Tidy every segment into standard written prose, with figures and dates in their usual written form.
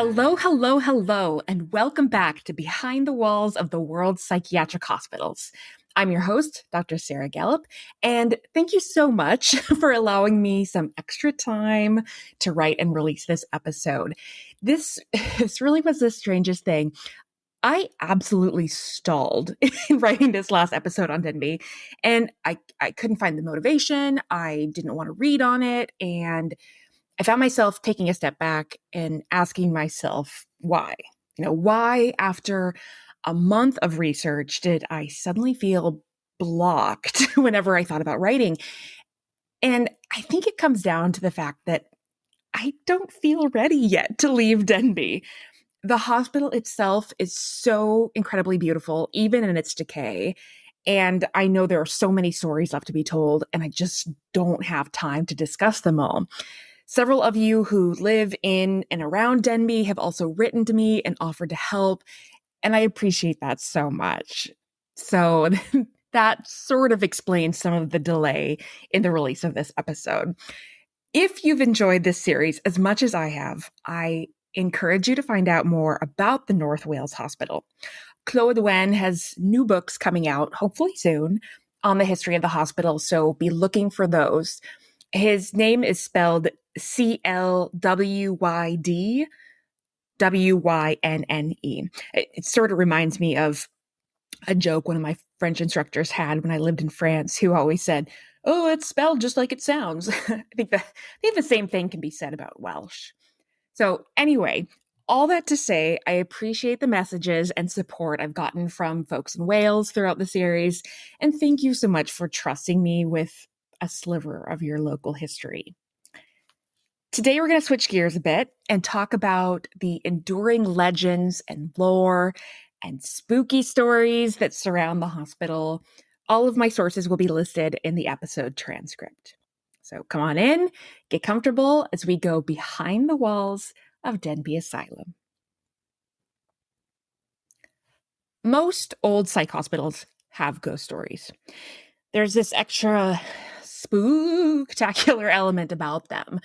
Hello, hello, hello, and welcome back to Behind the Walls of the World's Psychiatric Hospitals. I'm your host, Dr. Sarah Gallup, and thank you so much for allowing me some extra time to write and release this episode. This really was the strangest thing. I absolutely stalled in writing this last episode on Denbigh, and I couldn't find the motivation. I didn't want to read on it, and I found myself taking a step back and asking myself why. Why after a month of research did I suddenly feel blocked whenever I thought about writing? And I think it comes down to the fact that I don't feel ready yet to leave Denbigh. The hospital itself is so incredibly beautiful, even in its decay. And I know there are so many stories left to be told, and I just don't have time to discuss them all. Several of you who live in and around Denbigh have also written to me and offered to help, and I appreciate that so much. So that sort of explains some of the delay in the release of this episode. If you've enjoyed this series as much as I have, I encourage you to find out more about the North Wales Hospital. Clwyd Wen has new books coming out, hopefully soon, on the history of the hospital, so be looking for those. His name is spelled Clwyd Wynne. It sort of reminds me of a joke one of my French instructors had when I lived in France, who always said, "Oh, it's spelled just like it sounds." I think the same thing can be said about Welsh. So anyway, all that to say, I appreciate the messages and support I've gotten from folks in Wales throughout the series, and thank you so much for trusting me with a sliver of your local history. Today, we're going to switch gears a bit and talk about the enduring legends and lore and spooky stories that surround the hospital. All of my sources will be listed in the episode transcript. So come on in, get comfortable as we go behind the walls of Denbigh Asylum. Most old psych hospitals have ghost stories. There's this extra spooktacular element about them,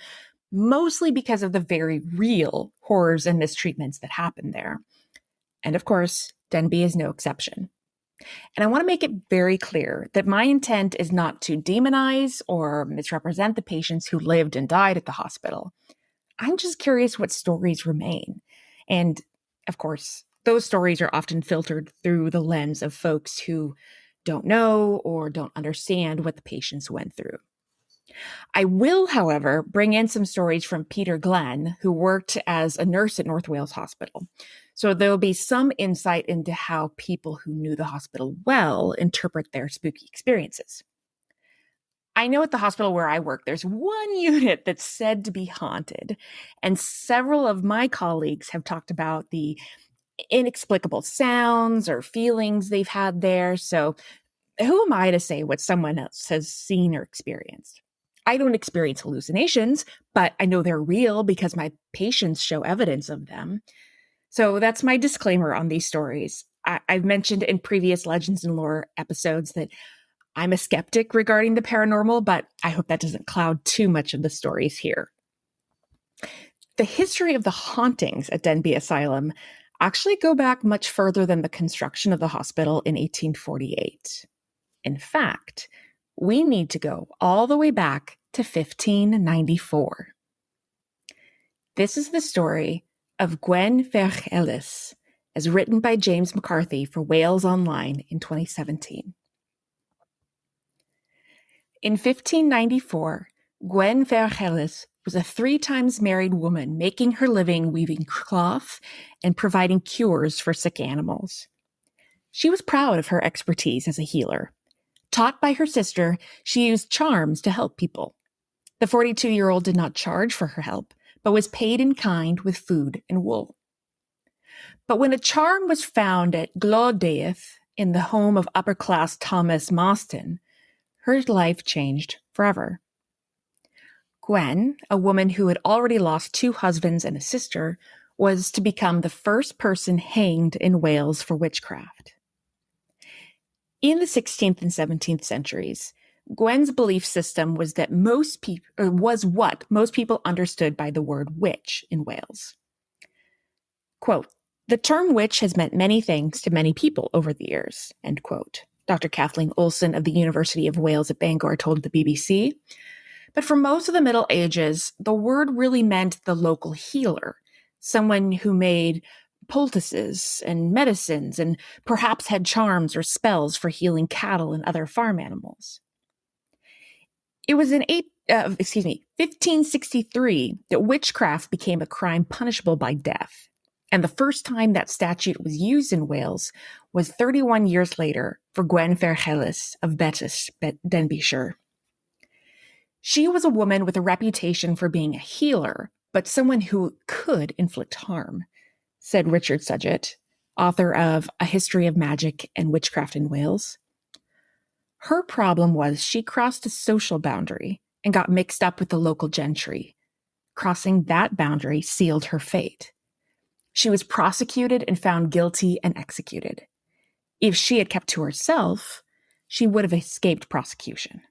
mostly because of the very real horrors and mistreatments that happen there. And of course, Denbigh is no exception. And I want to make it very clear that my intent is not to demonize or misrepresent the patients who lived and died at the hospital. I'm just curious what stories remain. And of course, those stories are often filtered through the lens of folks who don't know or don't understand what the patients went through. I will, however, bring in some stories from Peter Glynn, who worked as a nurse at North Wales Hospital. So there'll be some insight into how people who knew the hospital well interpret their spooky experiences. I know at the hospital where I work, there's one unit that's said to be haunted, and several of my colleagues have talked about the inexplicable sounds or feelings they've had there. So who am I to say what someone else has seen or experienced? I don't experience hallucinations, but I know they're real because my patients show evidence of them. So that's my disclaimer on these stories. I've mentioned in previous Legends and Lore episodes that I'm a skeptic regarding the paranormal, but I hope that doesn't cloud too much of the stories here. The history of the hauntings at Denbigh Asylum actually go back much further than the construction of the hospital in 1848. In fact, we need to go all the way back to 1594. This is the story of Gwen Ferch Ellis, as written by James McCarthy for Wales Online in 2017. In 1594, Gwen Ferch Ellis was a 3 times married woman making her living weaving cloth and providing cures for sick animals. She was proud of her expertise as a healer. Taught by her sister, she used charms to help people. The 42-year-old did not charge for her help, but was paid in kind with food and wool. But when a charm was found at Glawdaeth in the home of upper-class Thomas Mostyn, her life changed forever. Gwen, a woman who had already lost 2 husbands and a sister, was to become the first person hanged in Wales for witchcraft. In the 16th and 17th centuries, Gwen's belief system was that what most people understood by the word witch in Wales. Quote, "The term witch has meant many things to many people over the years," end quote. Dr. Kathleen Olson of the University of Wales at Bangor told the BBC. But for most of the Middle Ages, the word really meant the local healer, someone who made poultices and medicines and perhaps had charms or spells for healing cattle and other farm animals. It was in 1563 that witchcraft became a crime punishable by death. And the first time that statute was used in Wales was 31 years later for Gwen Fairchellis of Betws, Denbighshire. She was a woman with a reputation for being a healer, but someone who could inflict harm, said Richard Sudgett, author of A History of Magic and Witchcraft in Wales. Her problem was she crossed a social boundary and got mixed up with the local gentry. Crossing that boundary sealed her fate. She was prosecuted and found guilty and executed. If she had kept to herself, she would have escaped prosecution.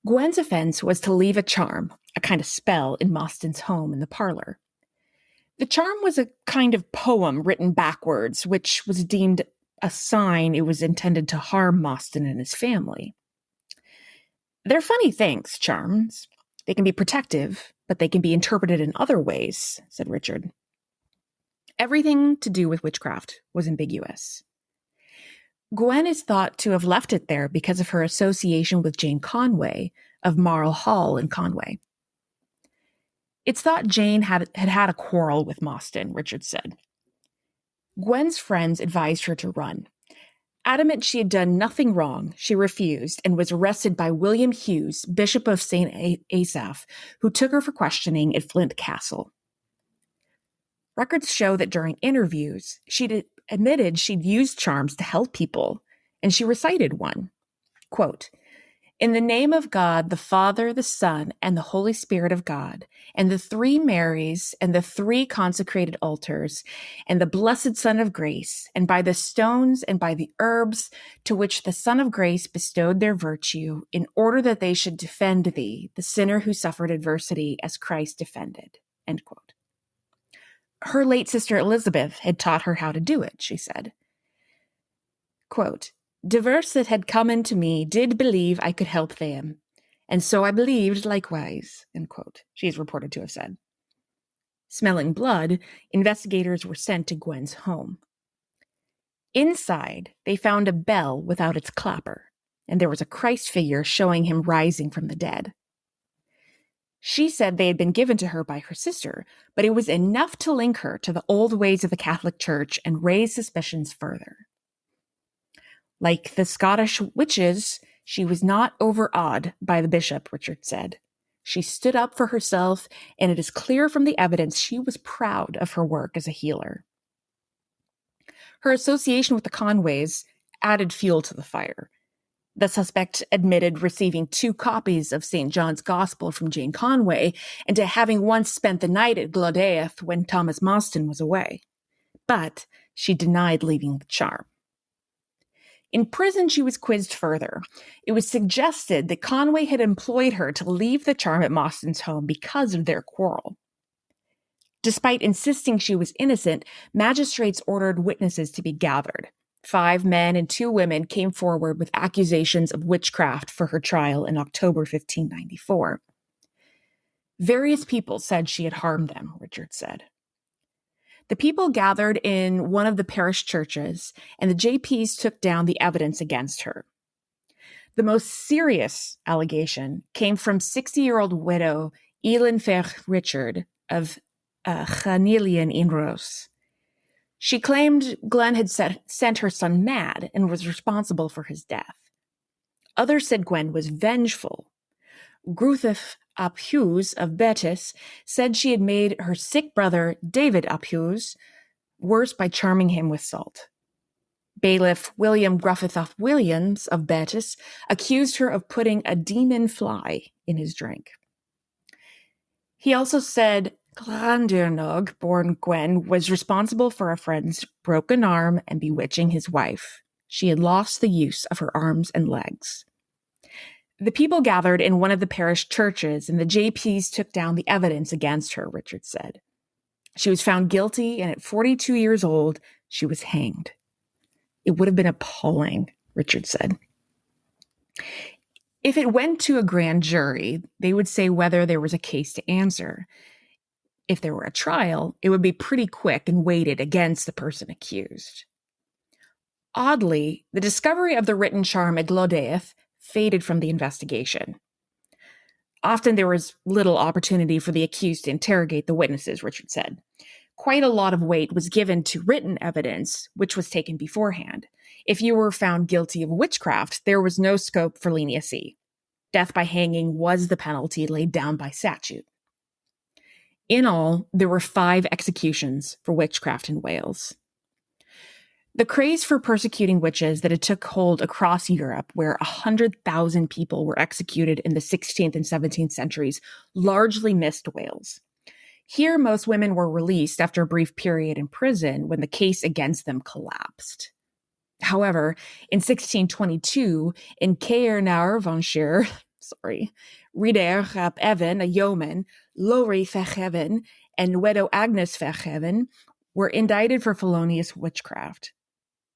Gwen's offense was to leave a charm, a kind of spell, in Mostyn's home in the parlor. The charm was a kind of poem written backwards, which was deemed a sign it was intended to harm Mostyn and his family. They're funny things, charms. They can be protective, but they can be interpreted in other ways, said Richard. Everything to do with witchcraft was ambiguous. Gwen is thought to have left it there because of her association with Jane Conway of Marl Hall in Conway. It's thought Jane had a quarrel with Mostyn, Richard said. Gwen's friends advised her to run. Adamant she had done nothing wrong, she refused and was arrested by William Hughes, Bishop of St. Asaph, who took her for questioning at Flint Castle. Records show that during interviews, she'd admitted she'd used charms to help people, and she recited one. Quote, "In the name of God, the Father, the Son, and the Holy Spirit of God, and the three Marys, and the three consecrated altars, and the blessed Son of Grace, and by the stones and by the herbs to which the Son of Grace bestowed their virtue, in order that they should defend thee, the sinner who suffered adversity as Christ defended." End quote. Her late sister Elizabeth had taught her how to do it, she said. Quote, "Divers that had come unto me did believe I could help them, and so I believed likewise," end quote, she is reported to have said. Smelling blood, investigators were sent to Gwen's home. Inside, they found a bell without its clapper, and there was a Christ figure showing him rising from the dead. She said they had been given to her by her sister, but it was enough to link her to the old ways of the Catholic Church and raise suspicions further. Like the Scottish witches, she was not overawed by the bishop, Richard said. She stood up for herself, and it is clear from the evidence she was proud of her work as a healer. Her association with the Conways added fuel to the fire. The suspect admitted receiving 2 copies of St. John's Gospel from Jane Conway and to having once spent the night at Glodaeth when Thomas Mostyn was away. But she denied leaving the charm. In prison, she was quizzed further. It was suggested that Conway had employed her to leave the charm at Mostyn's home because of their quarrel. Despite insisting she was innocent, magistrates ordered witnesses to be gathered. 5 men and 2 women came forward with accusations of witchcraft for her trial in October 1594. Various people said she had harmed them, Richard said. The people gathered in one of the parish churches, and the JPs took down the evidence against her. The most serious allegation came from 60-year-old widow Elin Ferch Richard of Llanelian in Ross. She claimed Glynn had sent her son mad and was responsible for his death. Others said Gwen was vengeful. Grutheth ap Hughes of Betws said she had made her sick brother David ap Hughes worse by charming him with salt. Bailiff William Gruffydd ap Williams of Betws accused her of putting a demon fly in his drink. He also said Llandernog, born Gwen, was responsible for a friend's broken arm and bewitching his wife. She had lost the use of her arms and legs. The people gathered in one of the parish churches, and the JPs took down the evidence against her, Richard said. She was found guilty, and at 42 years old, she was hanged. It would have been appalling, Richard said. If it went to a grand jury, they would say whether there was a case to answer. If there were a trial, it would be pretty quick and weighted against the person accused. Oddly, the discovery of the written charm Glodéith faded from the investigation. Often there was little opportunity for the accused to interrogate the witnesses, Richard said. Quite a lot of weight was given to written evidence, which was taken beforehand. If you were found guilty of witchcraft, there was no scope for leniency. Death by hanging was the penalty laid down by statute. In all, there were 5 executions for witchcraft in Wales. The craze for persecuting witches that had took hold across Europe, where 100,000 people were executed in the 16th and 17th centuries, largely missed Wales. Here, most women were released after a brief period in prison when the case against them collapsed. However, in 1622, in Caernarvonshire, Rider ap Evan, a yeoman, Lowry Vergeven, and widow Agnes Vergeven were indicted for felonious witchcraft.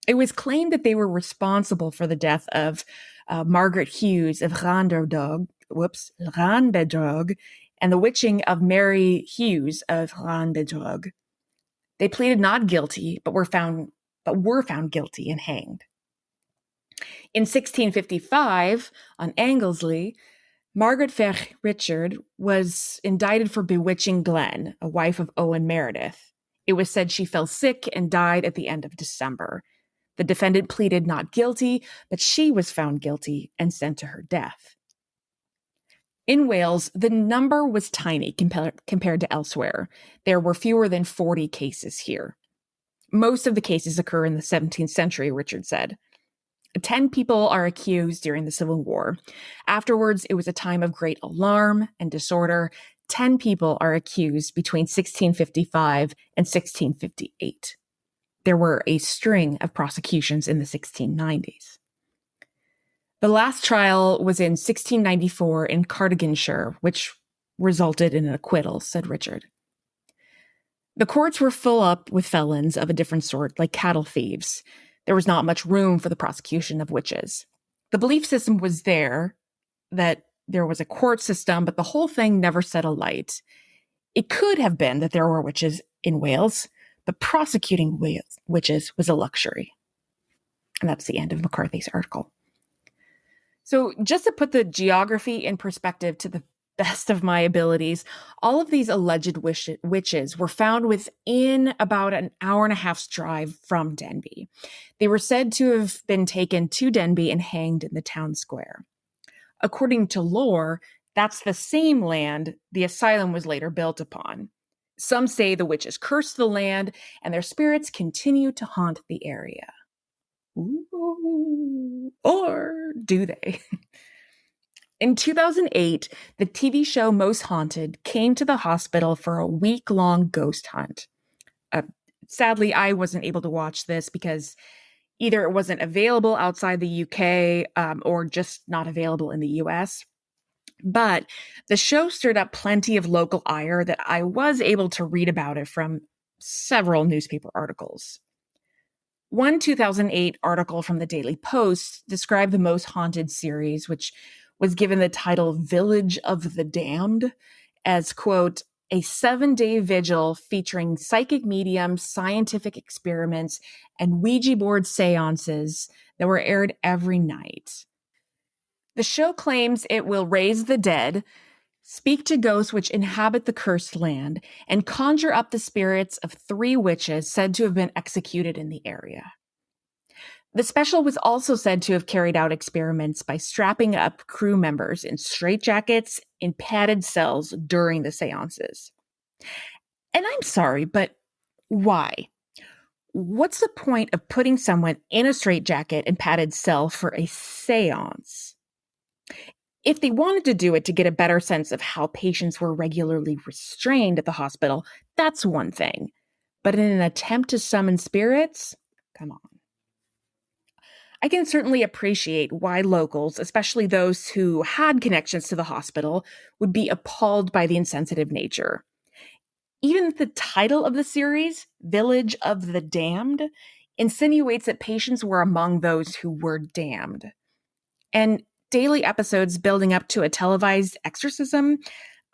It was claimed that they were responsible for the death of Margaret Hughes of Randedog, and the witching of Mary Hughes of Randedog. They pleaded not guilty, but were found guilty and hanged. In 1655, on Anglesey, Margaret Richard was indicted for bewitching Glenn, a wife of Owen Meredith. It was said she fell sick and died at the end of December. The defendant pleaded not guilty, but she was found guilty and sent to her death. In Wales, the number was tiny compared to elsewhere. There were fewer than 40 cases here. Most of the cases occur in the 17th century, Richard said. 10 people are accused during the Civil War. Afterwards, it was a time of great alarm and disorder. 10 people are accused between 1655 and 1658. There were a string of prosecutions in the 1690s. The last trial was in 1694 in Cardiganshire, which resulted in an acquittal, said Richard. The courts were full up with felons of a different sort, like cattle thieves. There was not much room for the prosecution of witches. The belief system was there that there was a court system, but the whole thing never set alight. It could have been that there were witches in Wales, but prosecuting witches was a luxury. And that's the end of McCarthy's article. So just to put the geography in perspective to the best of my abilities, all of these alleged witches were found within about an hour and a half's drive from Denbigh. They were said to have been taken to Denbigh and hanged in the town square. According to lore, that's the same land the asylum was later built upon. Some say the witches cursed the land and their spirits continue to haunt the area. Ooh, or do they? In 2008, the TV show Most Haunted came to the hospital for a week-long ghost hunt. Sadly, I wasn't able to watch this because either it wasn't available outside the UK or just not available in the US. But the show stirred up plenty of local ire that I was able to read about it from several newspaper articles. One 2008 article from the Daily Post described the Most Haunted series, which was given the title Village of the Damned, as, quote, a 7-day vigil featuring psychic mediums, scientific experiments, and Ouija board seances that were aired every night. The show claims it will raise the dead, speak to ghosts which inhabit the cursed land, and conjure up the spirits of 3 witches said to have been executed in the area. The special was also said to have carried out experiments by strapping up crew members in straitjackets in padded cells during the seances. And I'm sorry, but why? What's the point of putting someone in a straitjacket and padded cell for a seance? If they wanted to do it to get a better sense of how patients were regularly restrained at the hospital, that's one thing. But in an attempt to summon spirits, come on. I can certainly appreciate why locals, especially those who had connections to the hospital, would be appalled by the insensitive nature. Even the title of the series, Village of the Damned, insinuates that patients were among those who were damned. And daily episodes building up to a televised exorcism,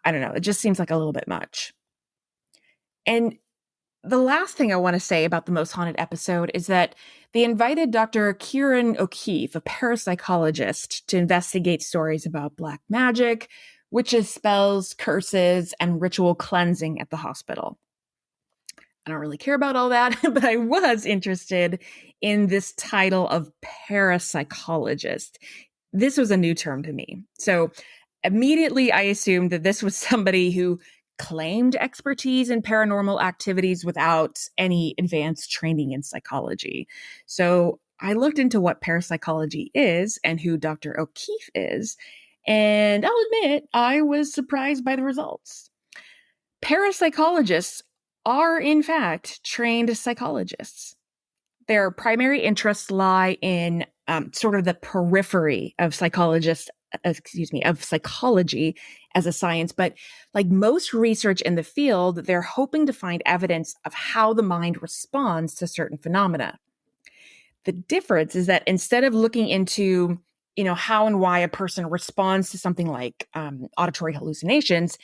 I don't know, it just seems like a little bit much. And the last thing I want to say about the most haunted episode is that they invited Dr. Kieran O'Keefe, a parapsychologist, to investigate stories about black magic, witches' spells, curses, and ritual cleansing at the hospital. I don't really care about all that, but I was interested in this title of parapsychologist. This was a new term to me. So immediately I assumed that this was somebody who claimed expertise in paranormal activities without any advanced training in psychology. So I looked into what parapsychology is and who Dr. O'Keefe is, and I'll admit I was surprised by the results. Parapsychologists are, in fact, trained psychologists. Their primary interests lie in sort of the periphery of psychology as a science. But like most research in the field, they're hoping to find evidence of how the mind responds to certain phenomena. The difference is that instead of looking into, how and why a person responds to something like auditory hallucinations,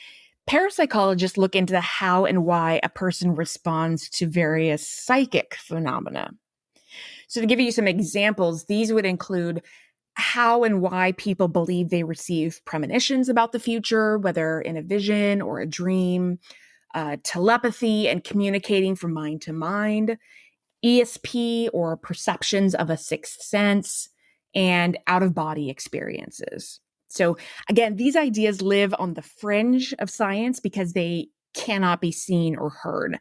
parapsychologists look into the how and why a person responds to various psychic phenomena. So to give you some examples, these would include how and why people believe they receive premonitions about the future, whether in a vision or a dream, telepathy and communicating from mind to mind, ESP or perceptions of a sixth sense, and out-of-body experiences. So again, these ideas live on the fringe of science because they cannot be seen or heard.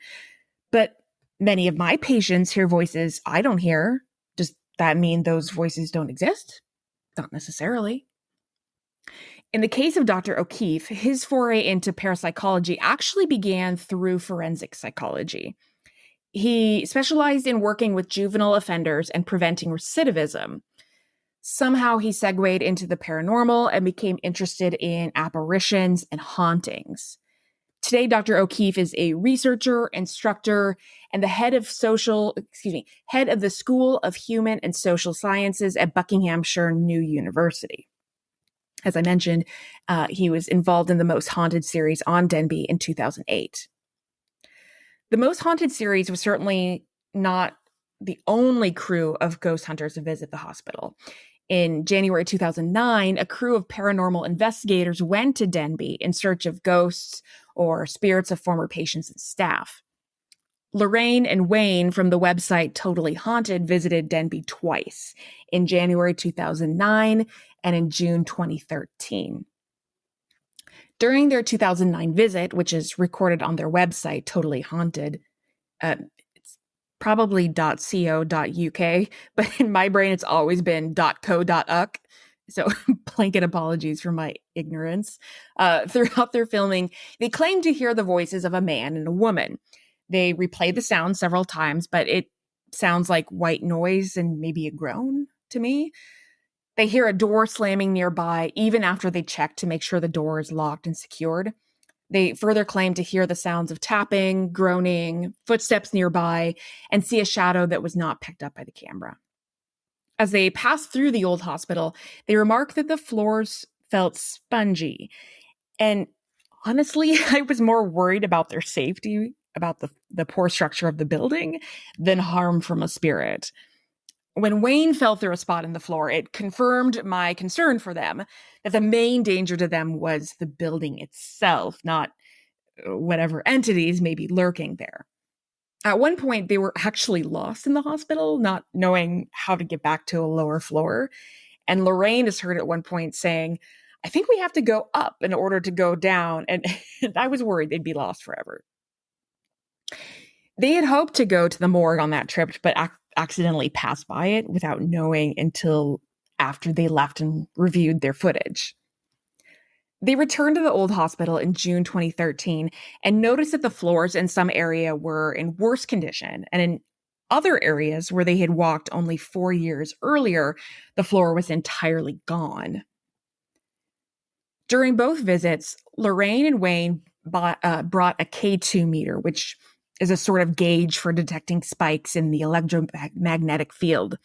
But many of my patients hear voices I don't hear. Does that mean those voices don't exist? Not necessarily. In the case of Dr. O'Keefe, his foray into parapsychology actually began through forensic psychology. He specialized in working with juvenile offenders and preventing recidivism. Somehow he segued into the paranormal and became interested in apparitions and hauntings. Today, Dr. O'Keefe is a researcher, instructor, and the head of the School of Human and Social Sciences at Buckinghamshire New University. As I mentioned, he was involved in the Most Haunted series on Denbigh in 2008. The Most Haunted series was certainly not the only crew of ghost hunters to visit the hospital. In January 2009, a crew of paranormal investigators went to Denbigh in search of ghosts or spirits of former patients and staff. Lorraine and Wayne from the website Totally Haunted visited Denbigh twice, in January 2009 and in June 2013. During their 2009 visit, which is recorded on their website, Totally Haunted, it's probably .co.uk, but in my brain it's always been .co.uk. So blanket apologies for my ignorance. Throughout their filming, they claim to hear the voices of a man and a woman. They replay the sound several times, but it sounds like white noise and maybe a groan to me. They hear a door slamming nearby, even after they check to make sure the door is locked and secured. They further claim to hear the sounds of tapping, groaning, footsteps nearby, and see a shadow that was not picked up by the camera. As they pass through the old hospital, they remark that the floors felt spongy. And honestly, I was more worried about their safety, about the poor structure of the building, than harm from a spirit. When Wayne fell through a spot in the floor, it confirmed my concern for them, that the main danger to them was the building itself, not whatever entities may be lurking there. At one point, they were actually lost in the hospital, not knowing how to get back to a lower floor. And Lorraine is heard at one point saying, "I think we have to go up in order to go down." And I was worried they'd be lost forever. They had hoped to go to the morgue on that trip, but accidentally passed by it without knowing until after they left and reviewed their footage. They returned to the old hospital in June 2013 and noticed that the floors in some area were in worse condition, and in other areas where they had walked only 4 years earlier, the floor was entirely gone. During both visits, Lorraine and Wayne brought a K2 meter, which is a sort of gauge for detecting spikes in the electromagnetic field.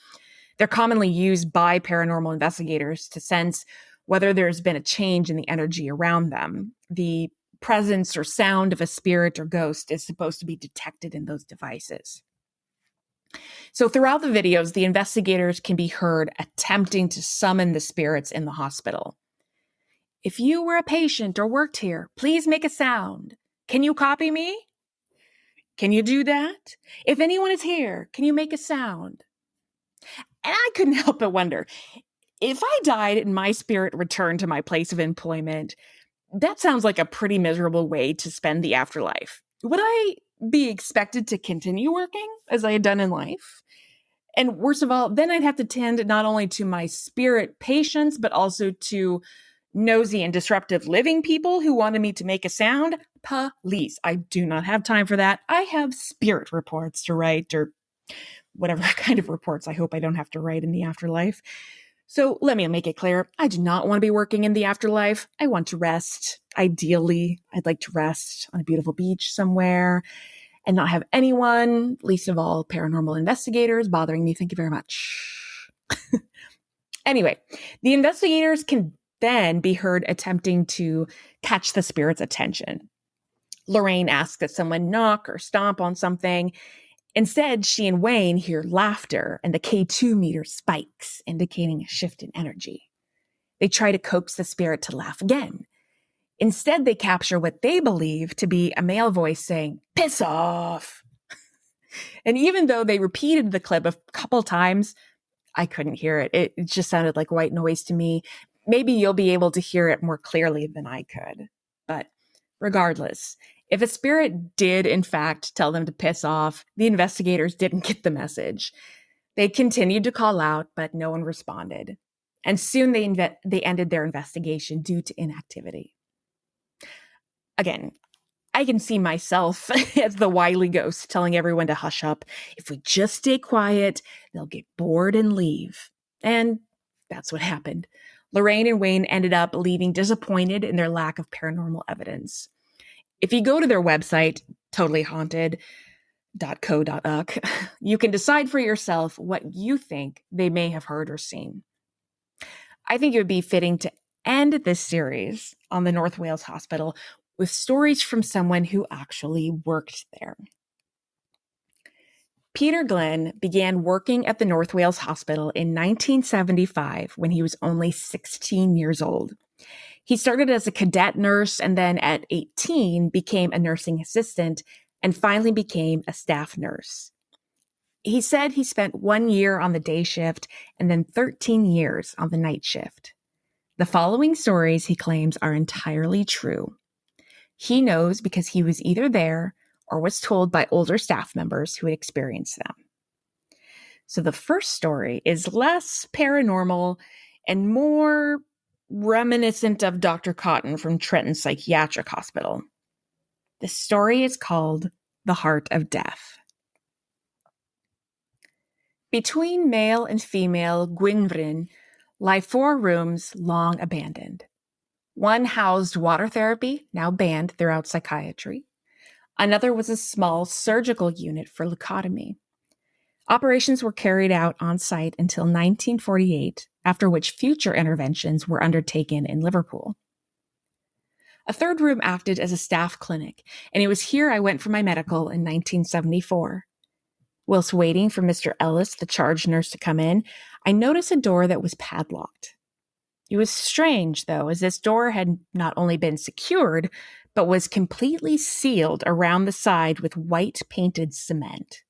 They're commonly used by paranormal investigators to sense whether there's been a change in the energy around them. The presence or sound of a spirit or ghost is supposed to be detected in those devices. So throughout the videos, the investigators can be heard attempting to summon the spirits in the hospital. If you were a patient or worked here, please make a sound. Can you copy me? Can you do that? If anyone is here, can you make a sound? And I couldn't help but wonder, if I died and my spirit returned to my place of employment, that sounds like a pretty miserable way to spend the afterlife. Would I be expected to continue working as I had done in life? And worst of all, then I'd have to tend not only to my spirit patients, but also to nosy and disruptive living people who wanted me to make a sound. Please, I do not have time for that. I have spirit reports to write, or whatever kind of reports I hope I don't have to write in the afterlife. So let me make it clear. I do not want to be working in the afterlife. I want to rest. Ideally, I'd like to rest on a beautiful beach somewhere and not have anyone, least of all paranormal investigators, bothering me. Thank you very much. Anyway, the investigators can then be heard attempting to catch the spirit's attention. Lorraine asks that someone knock or stomp on something. Instead, she and Wayne hear laughter, and the K2 meter spikes, indicating a shift in energy. They try to coax the spirit to laugh again. Instead, they capture what they believe to be a male voice saying, "Piss off." And even though they repeated the clip a couple times, I couldn't hear it. It just sounded like white noise to me. Maybe you'll be able to hear it more clearly than I could. But regardless, if a spirit did, in fact, tell them to piss off, the investigators didn't get the message. They continued to call out, but no one responded. And soon they ended their investigation due to inactivity. Again, I can see myself as the wily ghost telling everyone to hush up. If we just stay quiet, they'll get bored and leave. And that's what happened. Lorraine and Wayne ended up leaving disappointed in their lack of paranormal evidence. If you go to their website, totallyhaunted.co.uk, you can decide for yourself what you think they may have heard or seen. I think it would be fitting to end this series on the North Wales Hospital with stories from someone who actually worked there. Peter Glynn began working at the North Wales Hospital in 1975 when he was only 16 years old. He started as a cadet nurse and then at 18 became a nursing assistant and finally became a staff nurse. He said he spent 1 year on the day shift and then 13 years on the night shift. The following stories, he claims, are entirely true. He knows because he was either there or was told by older staff members who had experienced them. So the first story is less paranormal and more reminiscent of Dr. Cotton from Trenton Psychiatric Hospital. The story is called The Heart of Death. Between male and female Gwynfryn lie 4 rooms long abandoned. One housed water therapy, now banned throughout psychiatry. Another was a small surgical unit for leucotomy. Operations were carried out on site until 1948, after which future interventions were undertaken in Liverpool. A third room acted as a staff clinic, and it was here I went for my medical in 1974. Whilst waiting for Mr. Ellis, the charge nurse, to come in, I noticed a door that was padlocked. It was strange, though, as this door had not only been secured, but was completely sealed around the side with white painted cement.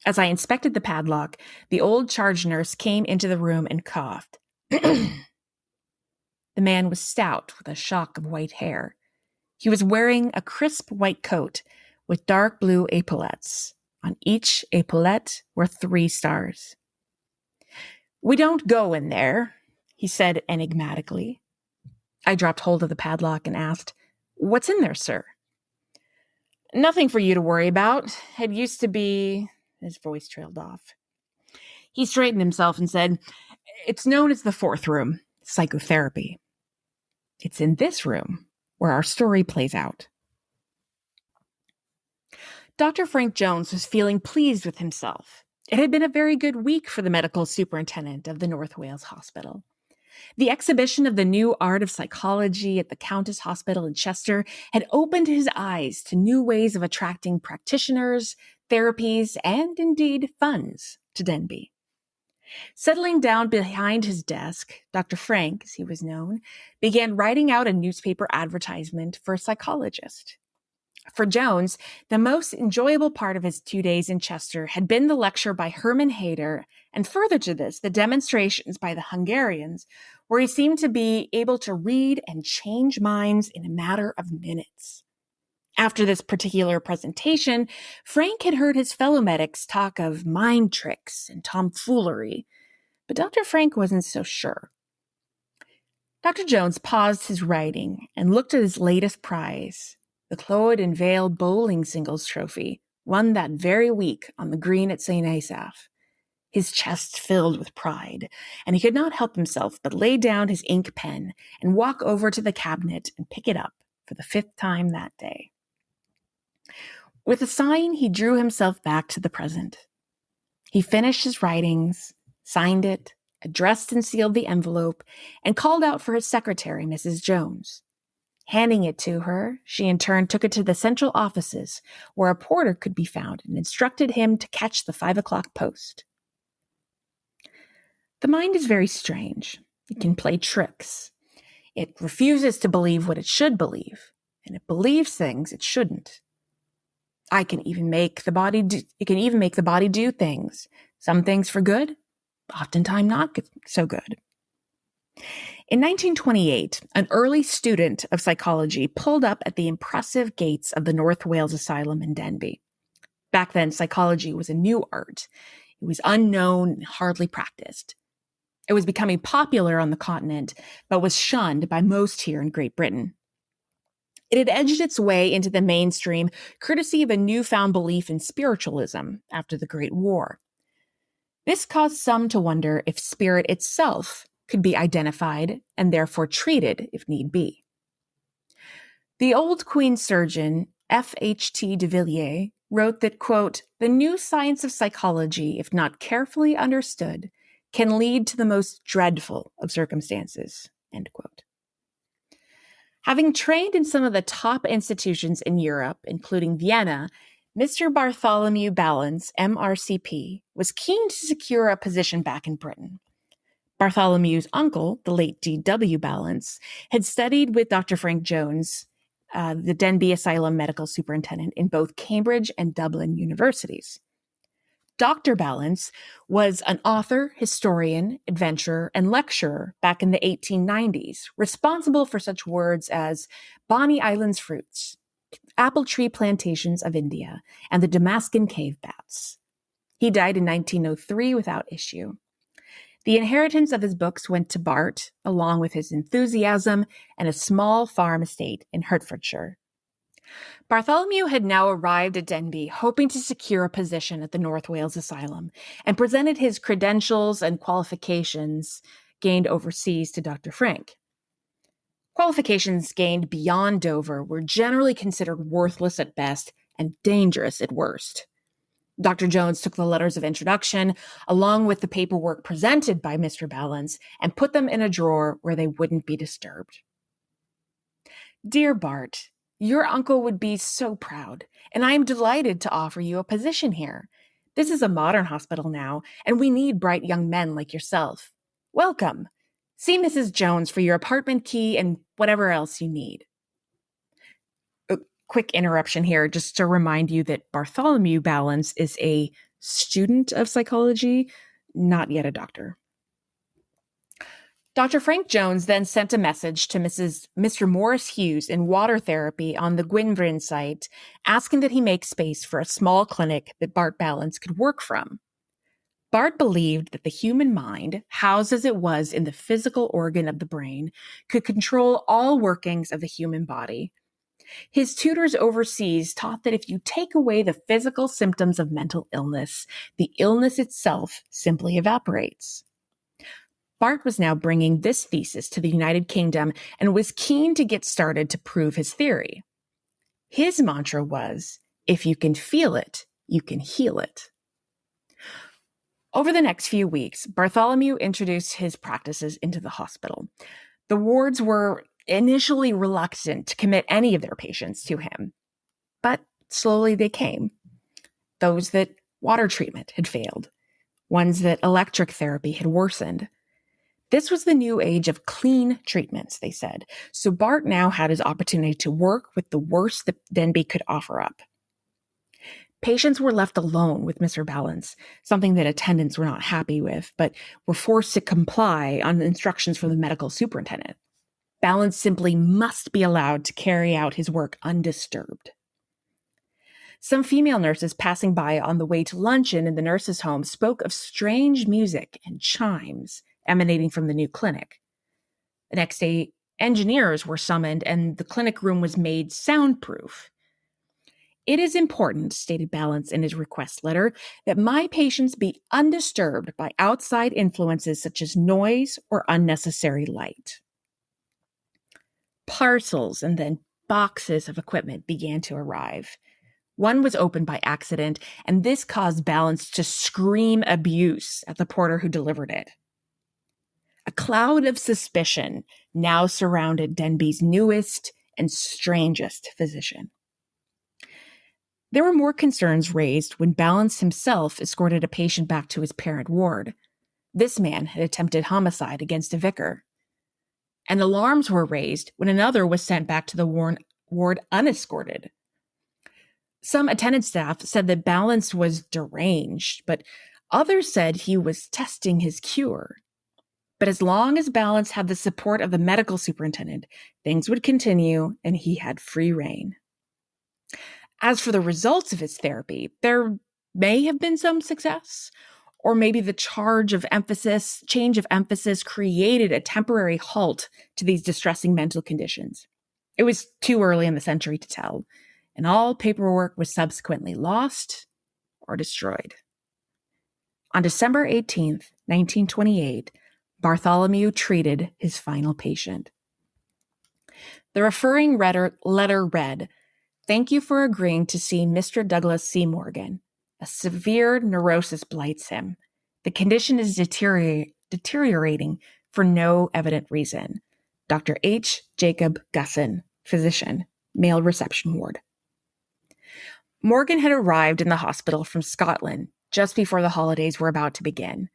As I inspected the padlock, the old charge nurse came into the room and coughed. The man was stout with a shock of white hair. He was wearing a crisp white coat with dark blue epaulettes. On each epaulette were 3 stars. "We don't go in there," he said enigmatically. I dropped hold of the padlock and asked, "What's in there, sir?" "Nothing for you to worry about. It used to be..." His voice trailed off. He straightened himself and said, "It's known as the 4th room, psychotherapy. It's in this room where our story plays out." Dr. Frank Jones was feeling pleased with himself. It had been a very good week for the medical superintendent of the North Wales Hospital. The exhibition of the new art of psychology at the Countess Hospital in Chester had opened his eyes to new ways of attracting practitioners, therapies, and indeed funds to Denbigh. Settling down behind his desk, Dr. Frank, as he was known, began writing out a newspaper advertisement for a psychologist. For Jones, the most enjoyable part of his 2 days in Chester had been the lecture by Hermann Hayder, and further to this, the demonstrations by the Hungarians, where he seemed to be able to read and change minds in a matter of minutes. After this particular presentation, Frank had heard his fellow medics talk of mind tricks and tomfoolery, but Dr. Frank wasn't so sure. Dr. Jones paused his writing and looked at his latest prize, the Clwyd and Vale bowling singles trophy, won that very week on the green at St. Asaph. His chest filled with pride, and he could not help himself but lay down his ink pen and walk over to the cabinet and pick it up for the 5th time that day. With a sign, he drew himself back to the present. He finished his writings, signed it, addressed and sealed the envelope, and called out for his secretary, Mrs. Jones. Handing it to her, she in turn took it to the central offices, where a porter could be found, and instructed him to catch the 5 o'clock post. The mind is very strange. It can play tricks. It refuses to believe what it should believe, and it believes things it shouldn't. It can even make the body do things. Some things for good, oftentimes not so good. In 1928, an early student of psychology pulled up at the impressive gates of the North Wales Asylum in Denbigh. Back then, psychology was a new art. It was unknown and hardly practiced. It was becoming popular on the continent, but was shunned by most here in Great Britain. It had edged its way into the mainstream courtesy of a newfound belief in spiritualism after the Great War. This caused some to wonder if spirit itself could be identified and therefore treated if need be. The old Queen's surgeon, F.H.T. de Villiers, wrote that, quote, "The new science of psychology, if not carefully understood, can lead to the most dreadful of circumstances," end quote. Having trained in some of the top institutions in Europe, including Vienna, Mr. Bartholomew Ballance, MRCP, was keen to secure a position back in Britain. Bartholomew's uncle, the late D.W. Ballance, had studied with Dr. Frank Jones, the Denbigh Asylum medical superintendent, in both Cambridge and Dublin universities. Dr. Ballance was an author, historian, adventurer, and lecturer back in the 1890s, responsible for such words as Bonny Island's fruits, apple tree plantations of India, and the Damascus cave bats. He died in 1903 without issue. The inheritance of his books went to Bart, along with his enthusiasm and a small farm estate in Hertfordshire. Bartholomew had now arrived at Denbigh, hoping to secure a position at the North Wales Asylum, and presented his credentials and qualifications gained overseas to Dr. Frank. Qualifications gained beyond Dover were generally considered worthless at best and dangerous at worst. Dr. Jones took the letters of introduction, along with the paperwork presented by Mr. Ballance, and put them in a drawer where they wouldn't be disturbed. "Dear Bart, your uncle would be so proud, and I am delighted to offer you a position here. This is a modern hospital now, and we need bright young men like yourself. Welcome. See Mrs. Jones for your apartment key and whatever else you need." A quick interruption here, just to remind you that Bartholomew Ballance is a student of psychology, not yet a doctor. Dr. Frank Jones then sent a message to Mr. Morris Hughes in water therapy on the Gwynfryn site, asking that he make space for a small clinic that Bart Ballance could work from. Bart believed that the human mind, housed as it was in the physical organ of the brain, could control all workings of the human body. His tutors overseas taught that if you take away the physical symptoms of mental illness, the illness itself simply evaporates. Bart was now bringing this thesis to the United Kingdom and was keen to get started to prove his theory. His mantra was, If you can feel it, you can heal it. Over the next few weeks, Bartholomew introduced his practices into the hospital. The wards were initially reluctant to commit any of their patients to him, but slowly they came. Those that water treatment had failed, ones that electric therapy had worsened. This was the new age of clean treatments, they said, so Bart now had his opportunity to work with the worst that Denbigh could offer up. Patients were left alone with Mr. Balance, something that attendants were not happy with, but were forced to comply on instructions from the medical superintendent. Balance simply must be allowed to carry out his work undisturbed. Some female nurses passing by on the way to luncheon in the nurses' home spoke of strange music and chimes emanating from the new clinic. The next day, engineers were summoned and the clinic room was made soundproof. It is important, stated Balance in his request letter, that my patients be undisturbed by outside influences such as noise or unnecessary light. Parcels and then boxes of equipment began to arrive. One was opened by accident, and this caused Balance to scream abuse at the porter who delivered it. A cloud of suspicion now surrounded Denbigh's newest and strangest physician. There were more concerns raised when Balance himself escorted a patient back to his parent ward. This man had attempted homicide against a vicar. And alarms were raised when another was sent back to the ward unescorted. Some attendant staff said that Balance was deranged, but others said he was testing his cure. But as long as Balance had the support of the medical superintendent, things would continue and he had free rein. As for the results of his therapy, there may have been some success, or maybe the change of emphasis created a temporary halt to these distressing mental conditions. It was too early in the century to tell, and all paperwork was subsequently lost or destroyed. On December 18th, 1928, Bartholomew treated his final patient. The referring letter read, "Thank you for agreeing to see Mr. Douglas C. Morgan. A severe neurosis blights him. The condition is deteriorating for no evident reason. Dr. H. Jacob Gusson, physician, male reception ward." Morgan had arrived in the hospital from Scotland just before the holidays were about to begin.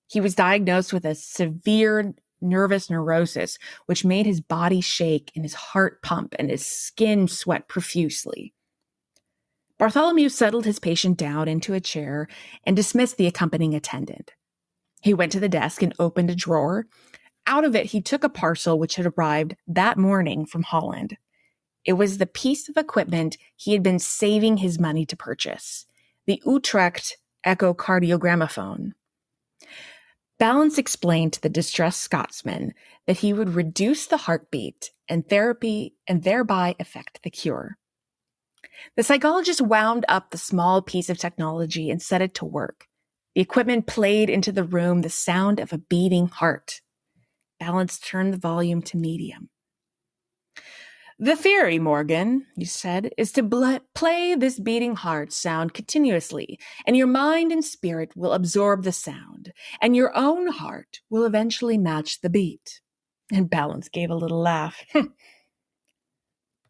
He was diagnosed with a severe nervous neurosis, which made his body shake and his heart pump and his skin sweat profusely. Bartholomew settled his patient down into a chair and dismissed the accompanying attendant. He went to the desk and opened a drawer. Out of it, he took a parcel which had arrived that morning from Holland. It was the piece of equipment he had been saving his money to purchase, the Utrecht echocardiogramophone. Balance explained to the distressed Scotsman that he would reduce the heartbeat and therapy and thereby effect the cure. The psychologist wound up the small piece of technology and set it to work. The equipment played into the room the sound of a beating heart. Balance turned the volume to medium. "The theory, Morgan," he said, "is to play this beating heart sound continuously, and your mind and spirit will absorb the sound, and your own heart will eventually match the beat." And Balance gave a little laugh.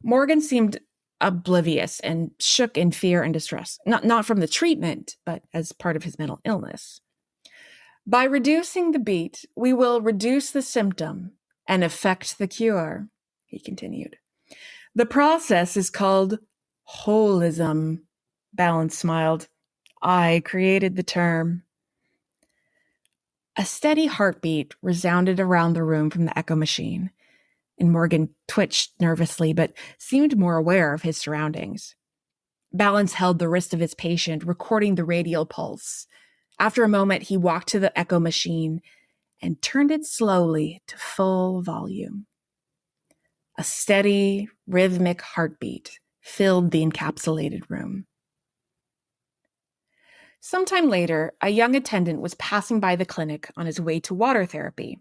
Morgan seemed oblivious and shook in fear and distress, not from the treatment, but as part of his mental illness. "By reducing the beat, we will reduce the symptom and effect the cure," he continued. "The process is called holism." Balance smiled. "I created the term." A steady heartbeat resounded around the room from the echo machine, and Morgan twitched nervously but seemed more aware of his surroundings. Balance held the wrist of his patient, recording the radial pulse. After a moment, he walked to the echo machine and turned it slowly to full volume. A steady, rhythmic heartbeat filled the encapsulated room. Sometime later, a young attendant was passing by the clinic on his way to water therapy.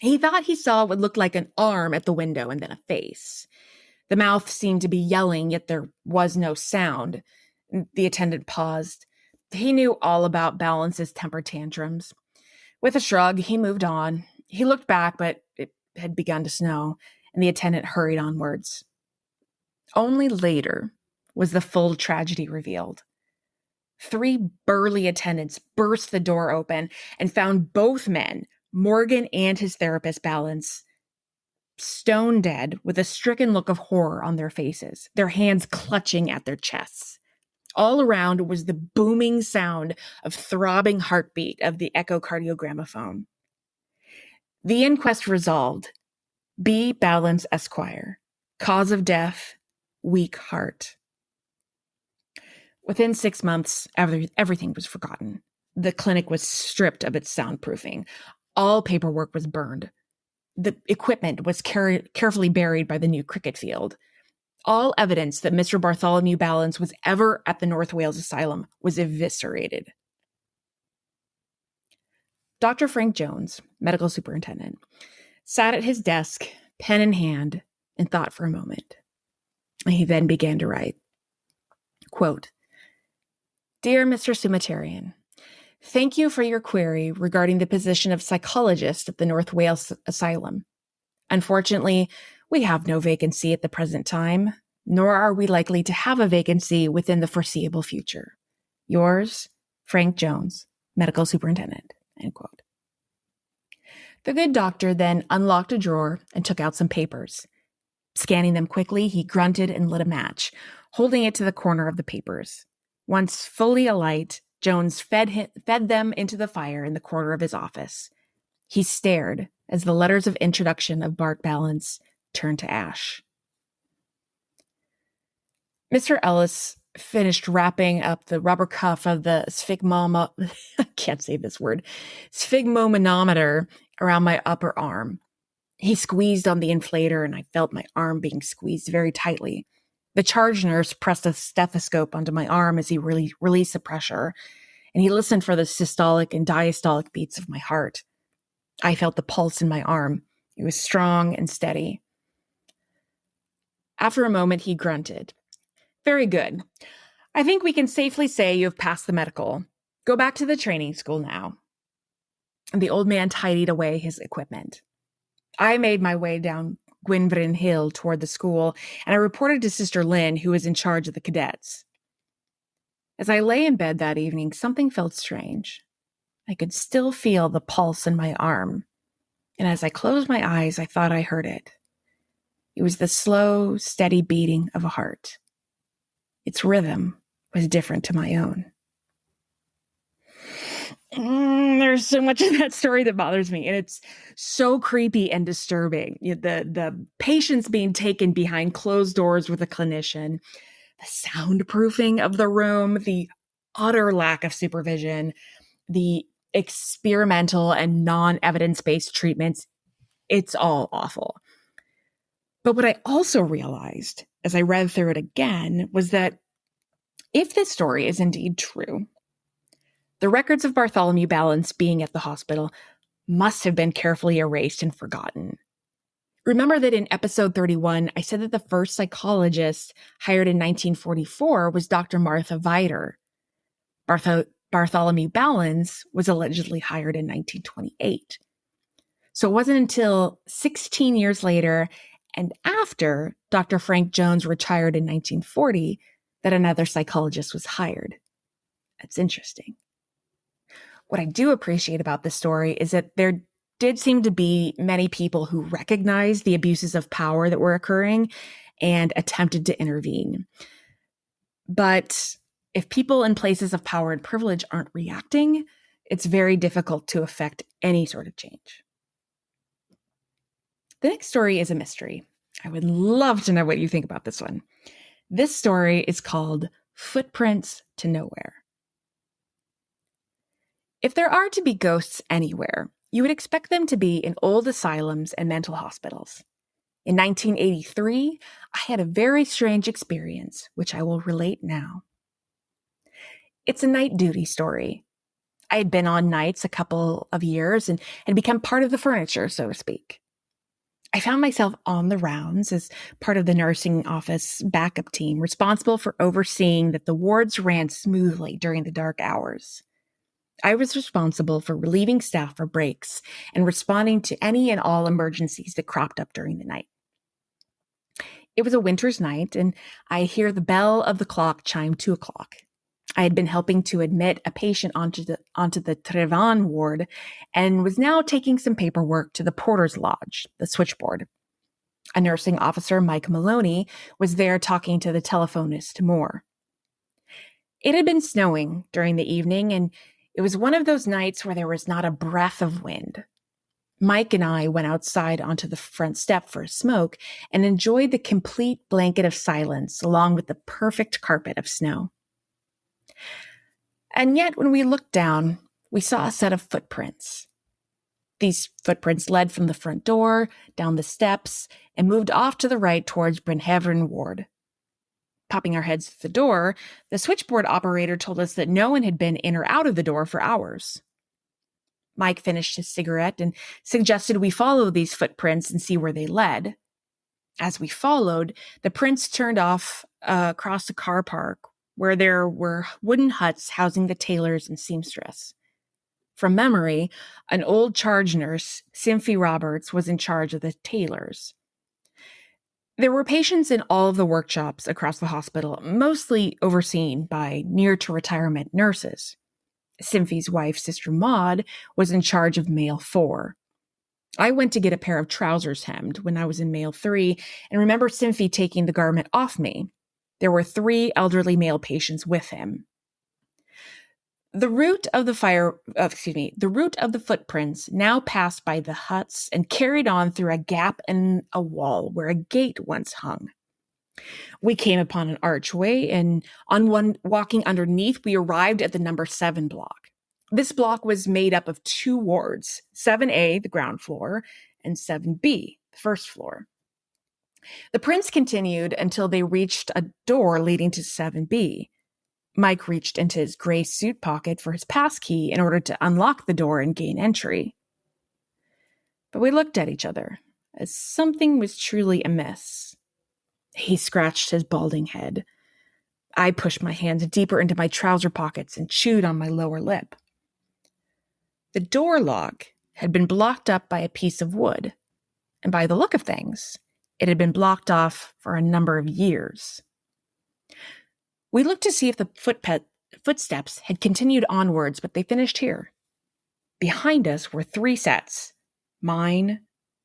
He thought he saw what looked like an arm at the window and then a face. The mouth seemed to be yelling, yet there was no sound. The attendant paused. He knew all about Balance's temper tantrums. With a shrug, he moved on. He looked back, but it had begun to snow, and the attendant hurried onwards. Only later was the full tragedy revealed. 3 burly attendants burst the door open and found both men, Morgan and his therapist Balance, stone dead with a stricken look of horror on their faces, their hands clutching at their chests. All around was the booming sound of throbbing heartbeat of the echocardiogrammophone. The inquest resolved. B. Balance, Esquire. Cause of death, weak heart. Within 6 months, everything was forgotten. The clinic was stripped of its soundproofing. All paperwork was burned. The equipment was carefully buried by the new cricket field. All evidence that Mr. Bartholomew Balance was ever at the North Wales Asylum was eviscerated. Dr. Frank Jones, medical superintendent, sat at his desk, pen in hand, and thought for a moment. He then began to write, quote, "Dear Mr. Sumitarian, thank you for your query regarding the position of psychologist at the North Wales Asylum. Unfortunately, we have no vacancy at the present time, nor are we likely to have a vacancy within the foreseeable future. Yours, Frank Jones, medical superintendent." End quote. The good doctor then unlocked a drawer and took out some papers. Scanning them quickly, he grunted and lit a match, holding it to the corner of the papers. Once fully alight, Jones fed them into the fire in the corner of his office. He stared as the letters of introduction of Bart Balance turned to ash. Mr. Ellis finished wrapping up the rubber cuff of the I can't say this word, sphygmomanometer around my upper arm. He squeezed on the inflator, and I felt my arm being squeezed very tightly. The charge nurse pressed a stethoscope onto my arm as he released the pressure, and he listened for the systolic and diastolic beats of my heart. I felt the pulse in my arm. It was strong and steady. After a moment, he grunted. "Very good. I think we can safely say you have passed the medical. Go back to the training school now." And the old man tidied away his equipment. I made my way down Gwynfryn Hill toward the school, and I reported to Sister Lynn, who was in charge of the cadets. As I lay in bed that evening, something felt strange. I could still feel the pulse in my arm, and as I closed my eyes, I thought I heard it. It was the slow, steady beating of a heart. Its rhythm was different to my own. There's so much in that story that bothers me, and it's so creepy and disturbing. The patients being taken behind closed doors with a clinician, the soundproofing of the room, the utter lack of supervision, the experimental and non-evidence-based treatments. It's all awful. But what I also realized as I read through it again was that if this story is indeed true, the records of Bartholomew Balance being at the hospital must have been carefully erased and forgotten. Remember that in episode 31, I said that the first psychologist hired in 1944 was Dr. Martha Vider. Bartholomew Balance was allegedly hired in 1928. So it wasn't until 16 years later and after Dr. Frank Jones retired in 1940 that another psychologist was hired. That's interesting. What I do appreciate about this story is that there did seem to be many people who recognized the abuses of power that were occurring and attempted to intervene. But if people in places of power and privilege aren't reacting, it's very difficult to affect any sort of change. The next story is a mystery. I would love to know what you think about this one. This story is called Footprints to Nowhere. If there are to be ghosts anywhere, you would expect them to be in old asylums and mental hospitals. In 1983, I had a very strange experience, which I will relate now. It's a night duty story. I had been on nights a couple of years and had become part of the furniture, so to speak. I found myself on the rounds as part of the nursing office backup team responsible for overseeing that the wards ran smoothly during the dark hours. I was responsible for relieving staff for breaks and responding to any and all emergencies that cropped up during the night. It was a winter's night, and I hear the bell of the clock chime 2:00. I had been helping to admit a patient onto the Trevan ward and was now taking some paperwork to the porter's lodge, the switchboard. A nursing officer, Mike Maloney, was there talking to the telephonist, Moore. It had been snowing during the evening, and it was one of those nights where there was not a breath of wind. Mike and I went outside onto the front step for a smoke and enjoyed the complete blanket of silence along with the perfect carpet of snow. And yet, when we looked down, we saw a set of footprints. These footprints led from the front door, down the steps, and moved off to the right towards Brynhevern Ward. Popping our heads through the door, the switchboard operator told us that no one had been in or out of the door for hours. Mike finished his cigarette and suggested we follow these footprints and see where they led. As we followed, the prints turned off across a car park where there were wooden huts housing the tailors and seamstress. From memory, an old charge nurse, Cynthia Roberts, was in charge of the tailors. There were patients in all of the workshops across the hospital, mostly overseen by near-to-retirement nurses. Cynthia's wife, Sister Maud, was in charge of male 4. I went to get a pair of trousers hemmed when I was in male 3 and remember Cynthia taking the garment off me. There were 3 elderly male patients with him. The route of the footprints now passed by the huts and carried on through a gap in a wall where a gate once hung. We came upon an archway, and walking underneath, we arrived at the number 7 block. This block was made up of 2 wards, 7A, the ground floor, and 7B, the first floor. The prints continued until they reached a door leading to 7B. Mike reached into his gray suit pocket for his passkey in order to unlock the door and gain entry. But we looked at each other, as something was truly amiss. He scratched his balding head. I pushed my hands deeper into my trouser pockets and chewed on my lower lip. The door lock had been blocked up by a piece of wood, and by the look of things, it had been blocked off for a number of years. We looked to see if the footsteps had continued onwards, but they finished here. Behind us were 3 sets, mine,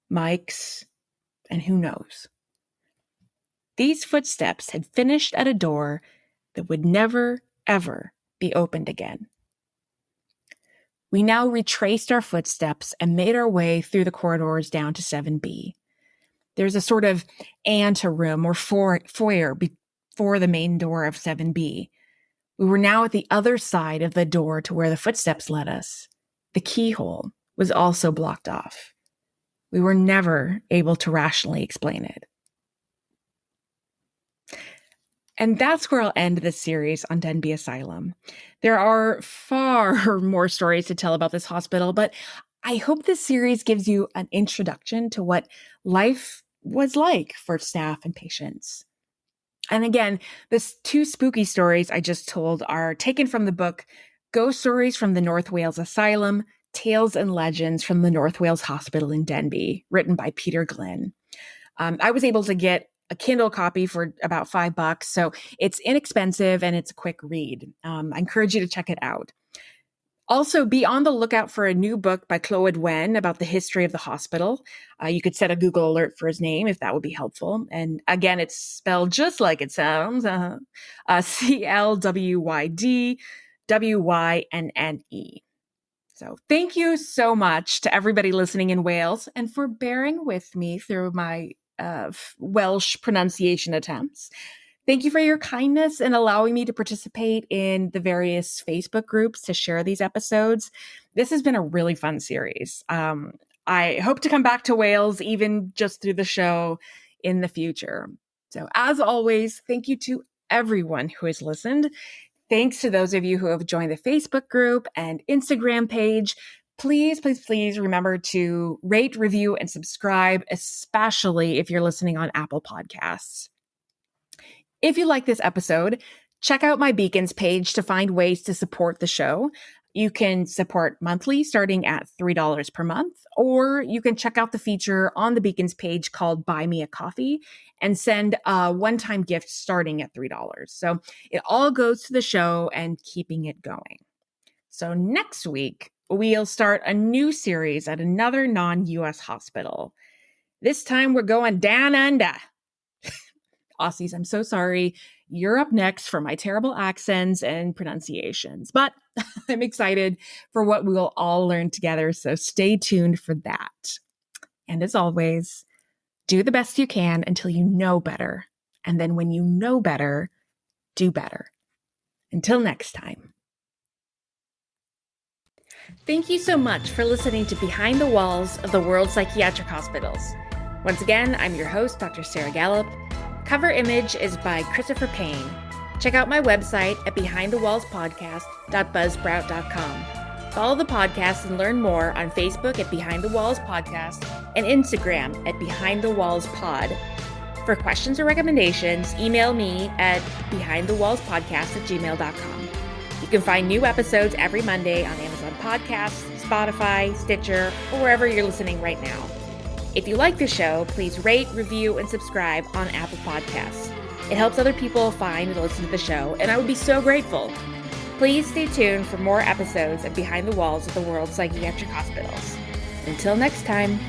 Mike's, and who knows. These footsteps had finished at a door that would never, ever be opened again. We now retraced our footsteps and made our way through the corridors down to 7B. There's a sort of anteroom or foyer before the main door of 7B. We were now at the other side of the door to where the footsteps led us. The keyhole was also blocked off. We were never able to rationally explain it. And that's where I'll end this series on Denbigh Asylum. There are far more stories to tell about this hospital, but I hope this series gives you an introduction to what life was like for staff and patients. And again, the 2 spooky stories I just told are taken from the book Ghost Stories from the North Wales Asylum, Tales and Legends from the North Wales Hospital in Denbigh, written by Peter Glynn. I was able to get a Kindle copy for about $5, so it's inexpensive and it's a quick read. I encourage you to check it out. Also, be on the lookout for a new book by Clywyd Wen about the history of the hospital. You could set a Google alert for his name if that would be helpful. And again, it's spelled just like it sounds, CLWYDWYNNE. So thank you so much to everybody listening in Wales and for bearing with me through my Welsh pronunciation attempts. Thank you for your kindness and allowing me to participate in the various Facebook groups to share these episodes. This has been a really fun series. I hope to come back to Wales, even just through the show in the future. So as always, thank you to everyone who has listened. Thanks to those of you who have joined the Facebook group and Instagram page. please, please, please remember to rate, review, and subscribe, especially if you're listening on Apple Podcasts. If you like this episode, check out my Beacons page to find ways to support the show. You can support monthly starting at $3 per month, or you can check out the feature on the Beacons page called Buy Me a Coffee and send a one-time gift starting at $3. So it all goes to the show and keeping it going. So next week, we'll start a new series at another non-US hospital. This time we're going down under. Aussies, I'm so sorry. You're up next for my terrible accents and pronunciations, but I'm excited for what we will all learn together, so stay tuned for that. And as always, do the best you can until you know better, and then when you know better, do better. Until next time. Thank you so much for listening to Behind the Walls of the World's Psychiatric Hospitals. Once again, I'm your host, Dr. Sarah Gallup. Cover image is by Christopher Payne. Check out my website at behindthewallspodcast.buzzsprout.com. Follow the podcast and learn more on Facebook at Behind the Walls Podcast and Instagram at Behind the Walls Pod. For questions or recommendations, email me at behindthewallspodcast@gmail.com. You can find new episodes every Monday on Amazon Podcasts, Spotify, Stitcher, or wherever you're listening right now. If you like the show, please rate, review, and subscribe on Apple Podcasts. It helps other people find and listen to the show, and I would be so grateful. Please stay tuned for more episodes of Behind the Walls of the World's Psychiatric Hospitals. Until next time.